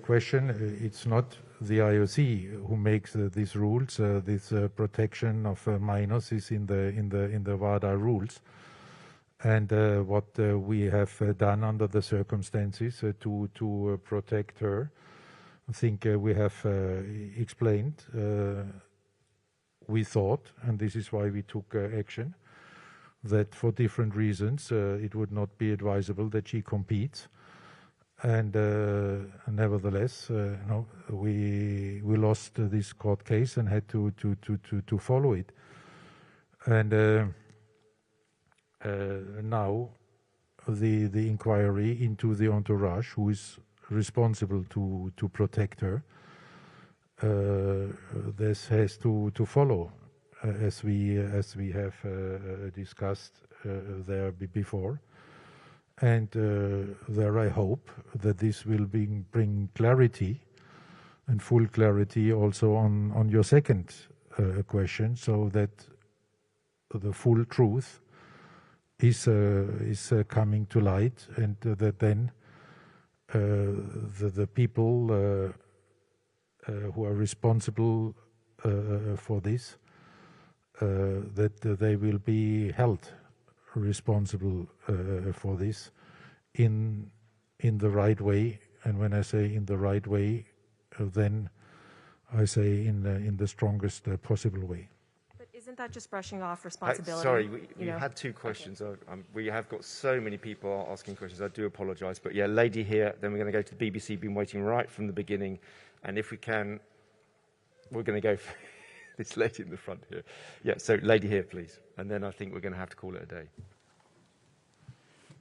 A: question, it's not the IOC who makes these rules. This protection of minors is in the WADA rules. And what we have done under the circumstances to protect her, I think we have explained. We thought, and this is why we took action, that for different reasons it would not be advisable that she competes. And nevertheless, no, we lost this court case and had to follow it. And now the inquiry into the entourage, who is responsible to protect her, this has to follow, as we have discussed there before. And there I hope that this will bring clarity and full clarity also on your second question, so that the full truth is coming to light, and that then the people who are responsible for this, that they will be held responsible for this in the right way. And when I say in the right way, then I say in the strongest possible way.
K: But isn't that just brushing off responsibility?
B: Sorry, we had two questions. Okay. We have got so many people asking questions. I do apologise. But yeah, lady here, then we're going to go to the BBC. Been waiting right from the beginning. And if we can, we're going to go for this lady in the front here. Yeah, so lady here, please. And then I think we're going to have to call it a day.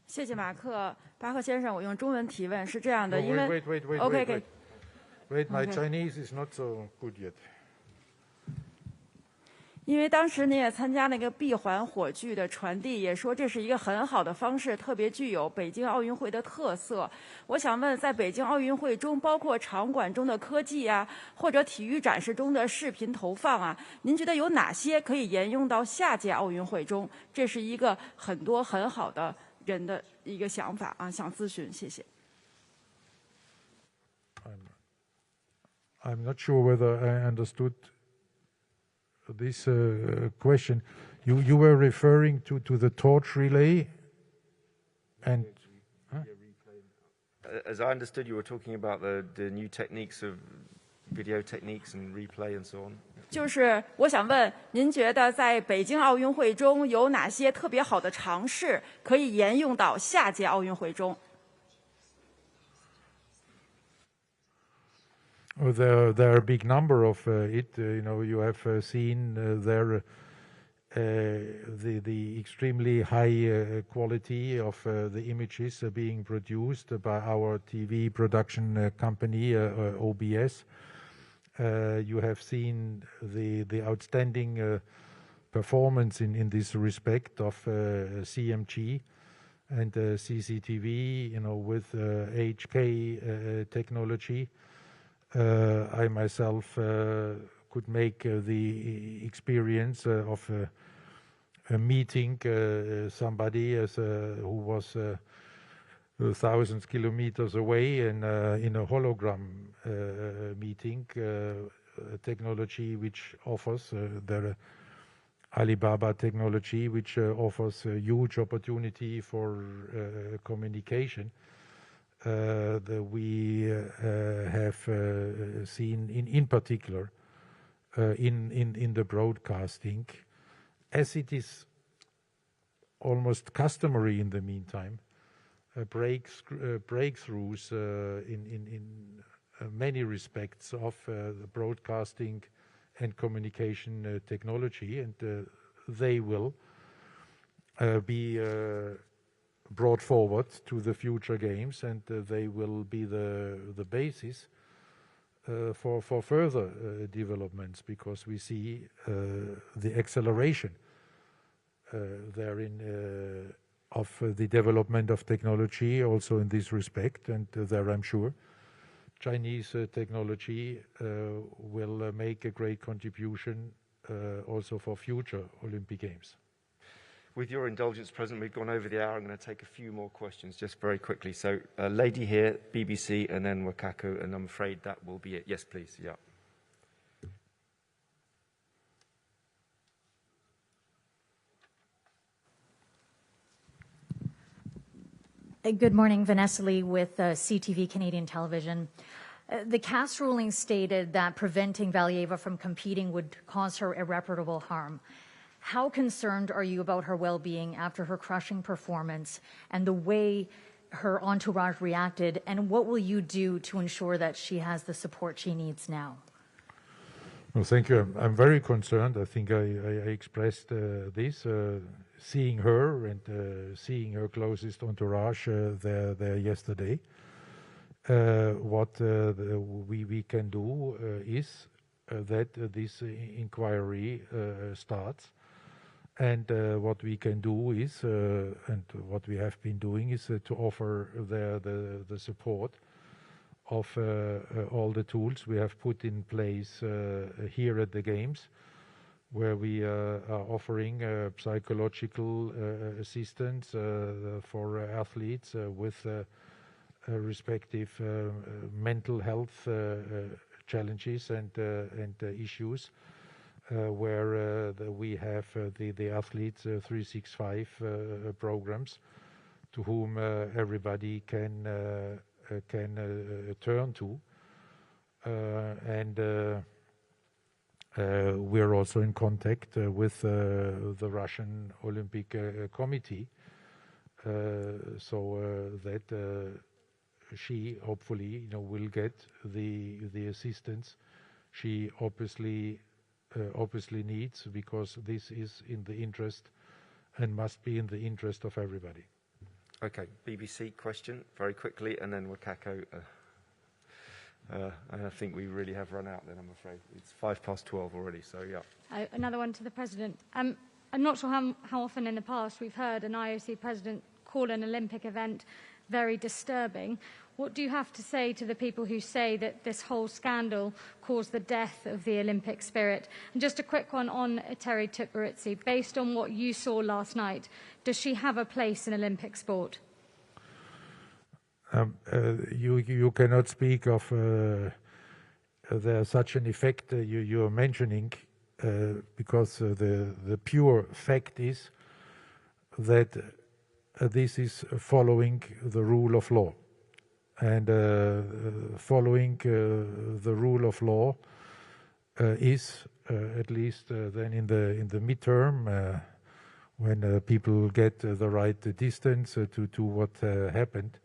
L: 谢谢马克，巴克先生，我用中文提问是这样的，因为
A: Wait, my Chinese is not so good yet.
L: 因为当时您也参加那个闭环火炬的传递，也说这是一个很好的方式，特别具有北京奥运会的特色。我想问，在北京奥运会中，包括场馆中的科技啊，或者体育展示中的视频投放啊，您觉得有哪些可以沿用到下届奥运会中？这是一个很好的人的一个想法啊，想咨询，谢谢。
A: I'm not sure whether I understood this question. You were referring to the torch relay, and
B: as I understood, you were talking about the new techniques of video techniques and replay and so on.
L: 就是我想问，您觉得在北京奥运会中有哪些特别好的尝试可以沿用到下届奥运会中？
A: There are a big number of it. You have seen there the extremely high quality of the images being produced by our TV production company, OBS. You have seen the outstanding performance in this respect of CMG and CCTV, with HK technology. I myself could make the experience of meeting somebody who was thousands of kilometers away in a hologram meeting, technology which offers the Alibaba technology, which offers a huge opportunity for communication. That we have seen in particular in the broadcasting, as it is almost customary in the meantime, breakthroughs in many respects of the broadcasting and communication technology, and they will be brought forward to the future games, and they will be the basis for further developments, because we see the acceleration therein of the development of technology also in this respect, and there I'm sure Chinese technology will make a great contribution also for future Olympic Games.
B: With your indulgence, President, we've gone over the hour. I'm going to take a few more questions just very quickly. So, lady here, BBC, and then Wakako, and I'm afraid that will be it. Yes, please. Yeah.
M: Good morning, Vanessa Lee with CTV Canadian Television. The CAS ruling stated that preventing Valieva from competing would cause her irreparable harm. How concerned are you about her well-being after her crushing performance and the way her entourage reacted, and what will you do to ensure that she has the support she needs now?
A: Well, thank you. I'm very concerned. I think I expressed this, seeing her and seeing her closest entourage there yesterday. What we can do is that this inquiry starts. And what we can do is, and what we have been doing is to offer the support of all the tools we have put in place here at the Games, where we are offering psychological assistance for athletes with respective mental health challenges and issues. Where we have the athletes 365 programs to whom everybody can turn to, and we're also in contact with the Russian Olympic Committee, so that she hopefully will get the assistance she obviously needs, because this is in the interest and must be in the interest of everybody.
B: Okay, BBC question very quickly, and then Wakako. And I think we really have run out then, I'm afraid. It's 12:05 already, so yeah.
N: Another one to the President. I'm not sure how often in the past we've heard an IOC President call an Olympic event very disturbing. What do you have to say to the people who say that this whole scandal caused the death of the Olympic spirit? And just a quick one on Terry Tuperitzi. Based on what you saw last night, does she have a place in Olympic sport?
A: You cannot speak of such an effect you are mentioning, because the pure fact is that this is following the rule of law. And following the rule of law is, at least then in the midterm, when people get the right distance to what happened,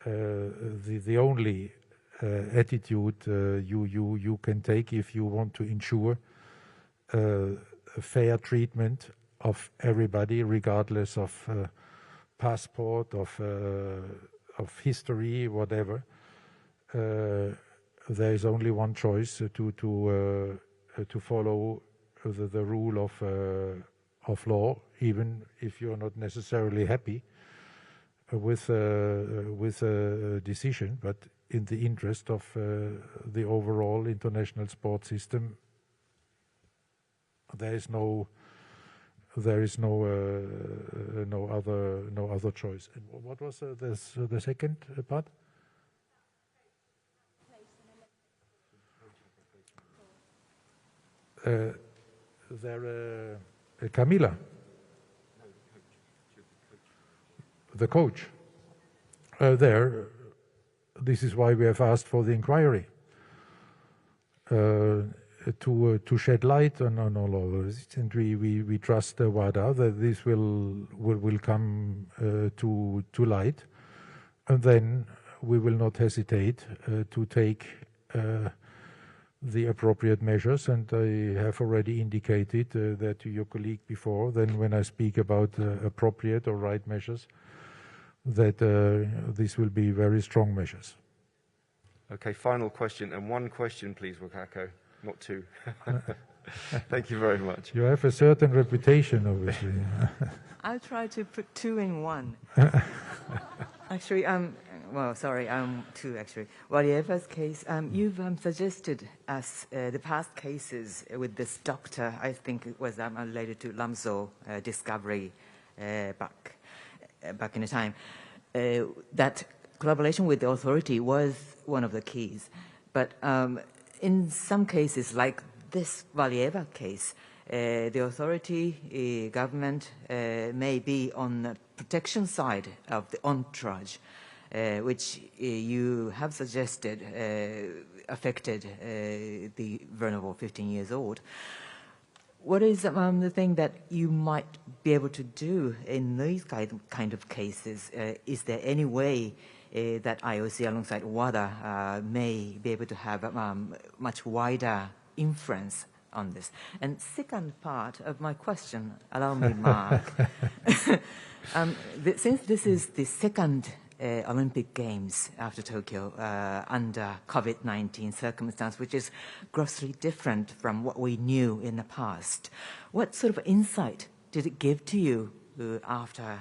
A: the only attitude you can take if you want to ensure fair treatment of everybody, regardless of passport, of history, whatever. There is only one choice: to follow the rule of law, even if you are not necessarily happy with a decision, but in the interest of the overall international sports system. There is no other choice. And what was the second part? Camila, the coach. This is why we have asked for the inquiry. To shed light on all of this, and we trust WADA that this will come to light, and then we will not hesitate to take the appropriate measures. And I have already indicated that to your colleague before. Then when I speak about appropriate or right measures, that this will be very strong measures.
B: Okay, final question, and one question, please, Wakako. Not two. Thank you very much.
A: You have a certain reputation, obviously.
O: I'll try to put two in one. Actually, Well, sorry, two actually. Valieva's case, you've suggested us the past cases with this doctor, I think it was related to Lamso discovery back in the time, that collaboration with the authority was one of the keys. But in some cases, like this Valieva case, the authority, government may be on the protection side of the entourage, which you have suggested affected the vulnerable 15 years old. What is the thing that you might be able to do in these kind of cases? Is there any way that IOC alongside WADA may be able to have much wider influence on this? And second part of my question, allow me, Mark. Since this is the second Olympic Games after Tokyo under COVID-19 circumstance, which is grossly different from what we knew in the past, what sort of insight did it give to you after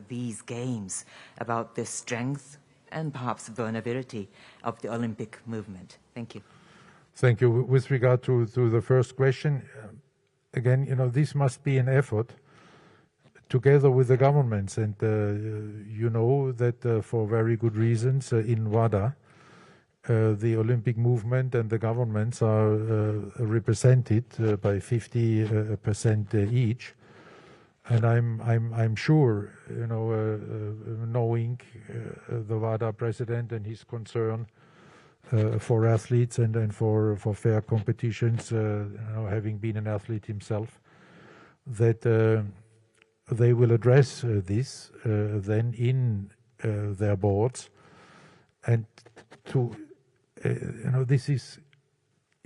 O: these games about the strength and perhaps vulnerability of the Olympic movement? Thank you.
A: Thank you. With regard to the first question, again, this must be an effort together with the governments, and you know that for very good reasons in WADA, the Olympic movement and the governments are represented by 50% each. And I'm sure, knowing the WADA president and his concern for athletes and for fair competitions, having been an athlete himself, that they will address this then in their boards. And this is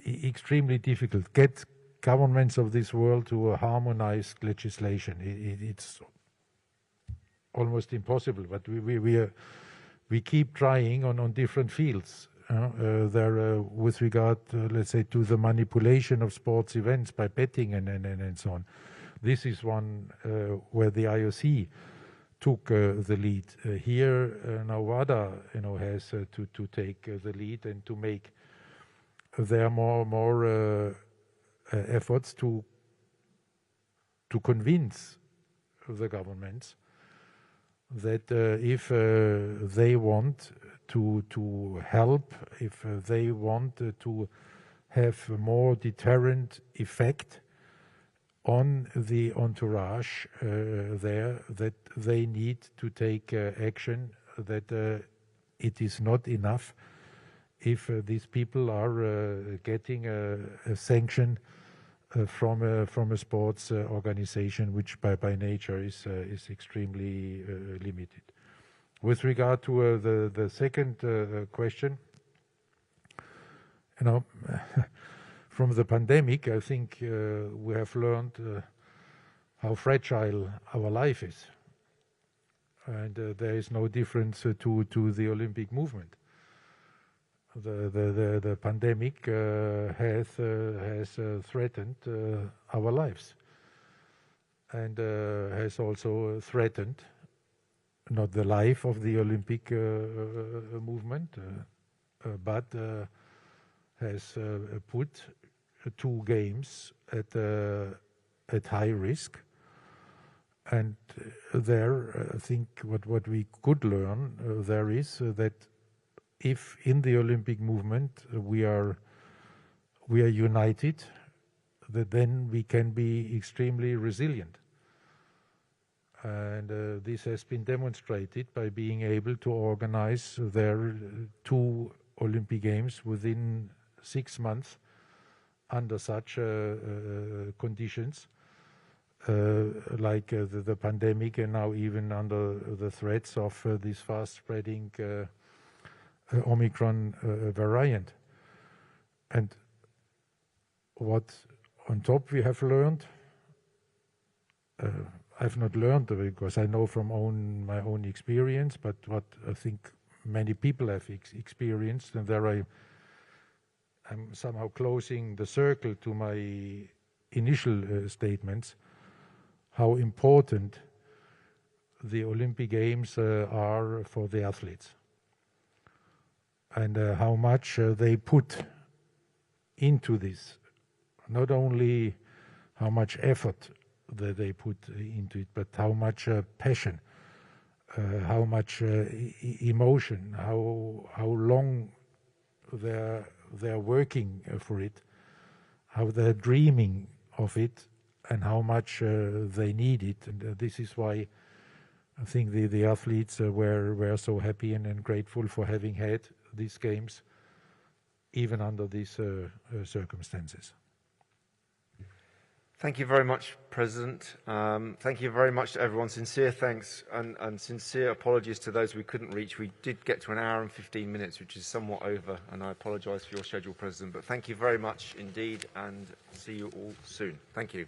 A: extremely difficult. Get governments of this world to a harmonized legislation. It's almost impossible, but we keep trying on different fields. With regard, let's say, to the manipulation of sports events by betting and so on. This is one where the IOC took the lead. Here, now WADA, has to take the lead and to make there more efforts to convince the governments that if they want to help, if they want to have a more deterrent effect on the entourage there, that they need to take action, that it is not enough if these people are getting a sanction from a sports organization, which by nature is extremely limited. With regard to the second question, from the pandemic, I think we have learned how fragile our life is, and there is no difference to the Olympic movement. The pandemic has threatened our lives, and has also threatened not the life of the Olympic movement, but has put two games at high risk. And there, I think what we could learn there is that if in the Olympic movement we are united, that then we can be extremely resilient. And this has been demonstrated by being able to organize their two Olympic Games within 6 months under such conditions, like the pandemic, and now even under the threats of this fast-spreading Omicron variant. And what on top we have learned, I've not learned because I know from my own experience, but what I think many people have experienced, and there I'm somehow closing the circle to my initial statements, how important the Olympic Games are for the athletes. and how much they put into this. Not only how much effort that they put into it, but how much passion, how much emotion, how long they're working for it, how they're dreaming of it, and how much they need it. And this is why I think the athletes were so happy and grateful for having had these games, even under these circumstances.
B: Thank you very much, President. Thank you very much to everyone. Sincere thanks and sincere apologies to those we couldn't reach. We did get to an hour and 15 minutes, which is somewhat over, and I apologise for your schedule, President. But thank you very much indeed, and see you all soon. Thank you.